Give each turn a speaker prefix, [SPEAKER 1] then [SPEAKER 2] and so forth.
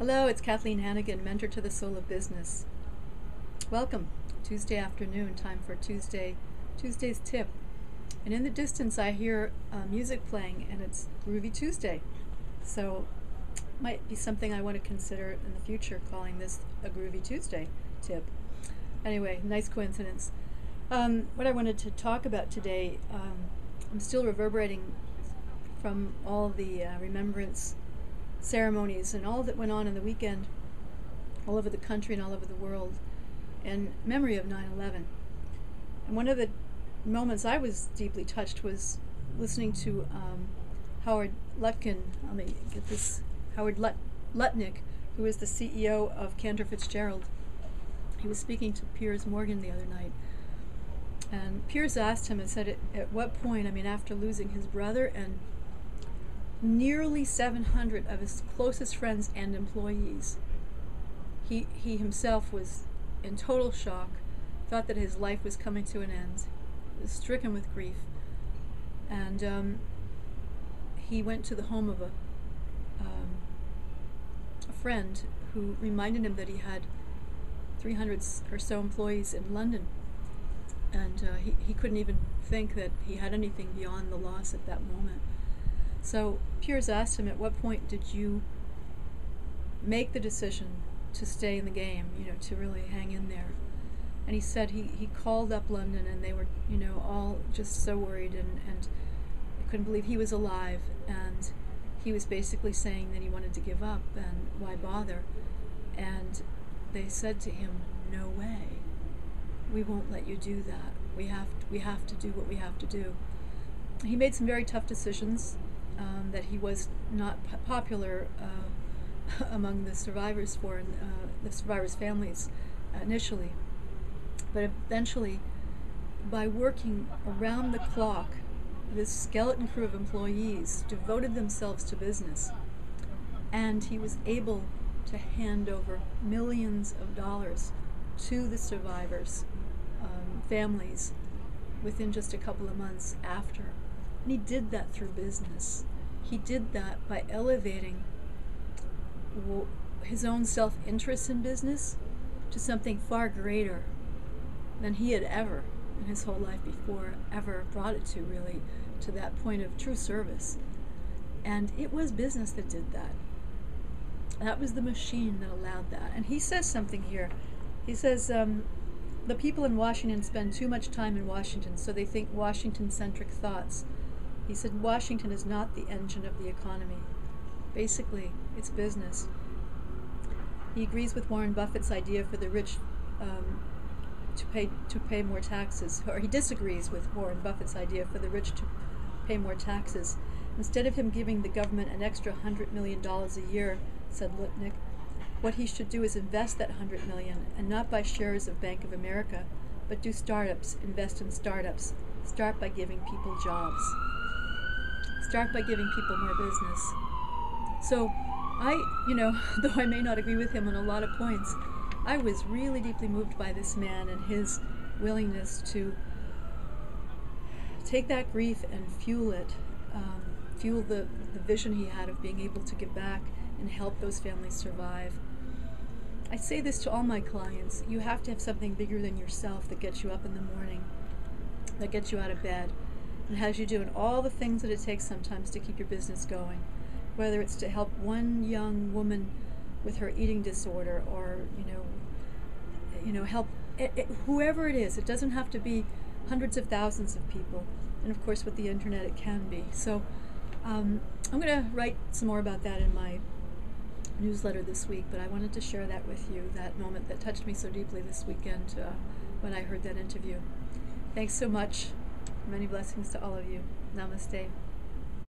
[SPEAKER 1] Hello, it's Kathleen Hannigan, Mentor to the Soul of Business. Welcome, Tuesday afternoon, time for Tuesday's tip. And in the distance I hear music playing, and it's Groovy Tuesday. So might be something I want to consider in the future, calling this a Groovy Tuesday tip. Anyway, nice coincidence. What I wanted to talk about today, I'm still reverberating from all of the remembrance ceremonies and all that went on in the weekend all over the country and all over the world in memory of 9/11. And one of the moments I was deeply touched was listening to Howard Lutkin, Howard Lutnick, who is the CEO of Cantor Fitzgerald. He was speaking to Piers Morgan the other night, and Piers asked him and said, at what point, after losing his brother and nearly 700 of his closest friends and employees, he himself was in total shock, thought that his life was coming to an end, was stricken with grief, and he went to the home of a friend who reminded him that he had 300 or so employees in London, and he couldn't even think that he had anything beyond the loss at that moment. So Piers asked him, at what point did you make the decision to stay in the game, to really hang in there? And he said he called up London, and they were, all just so worried and they couldn't believe he was alive, and he was basically saying that he wanted to give up and why bother. And they said to him, no way, we won't let you do that. We have to do what we have to do. He made some very tough decisions that he was not popular among the survivors the survivors' families initially, but eventually, by working around the clock, this skeleton crew of employees devoted themselves to business, and he was able to hand over millions of dollars to the survivors' families within just a couple of months after. And he did that through business. He did that by elevating his own self-interest in business to something far greater than he had ever, in his whole life before, ever brought it to, really, to that point of true service. And it was business that did that. That was the machine that allowed that. And he says something here. He says, the people in Washington spend too much time in Washington, so they think Washington-centric thoughts. He said Washington is not the engine of the economy. Basically, it's business. He agrees with Warren Buffett's idea for the rich to pay more taxes, or he disagrees with Warren Buffett's idea for the rich to pay more taxes. Instead of him giving the government an extra $100 million a year, said Lutnick, what he should do is invest that $100 million, and not buy shares of Bank of America, but do startups, invest in startups. Start by giving people jobs. Start by giving people more business. So though I may not agree with him on a lot of points, I was really deeply moved by this man and his willingness to take that grief and fuel it, fuel the vision he had of being able to give back and help those families survive. I say this to all my clients: you have to have something bigger than yourself that gets you up in the morning, that gets you out of bed, and has you doing all the things that it takes sometimes to keep your business going, whether it's to help one young woman with her eating disorder, or help whoever it is. It doesn't have to be hundreds of thousands of people, and of course with the internet it can be. So I'm going to write some more about that in my newsletter this week, but I wanted to share that with you, that moment that touched me so deeply this weekend when I heard that interview. Thanks so much. Many blessings to all of you. Namaste.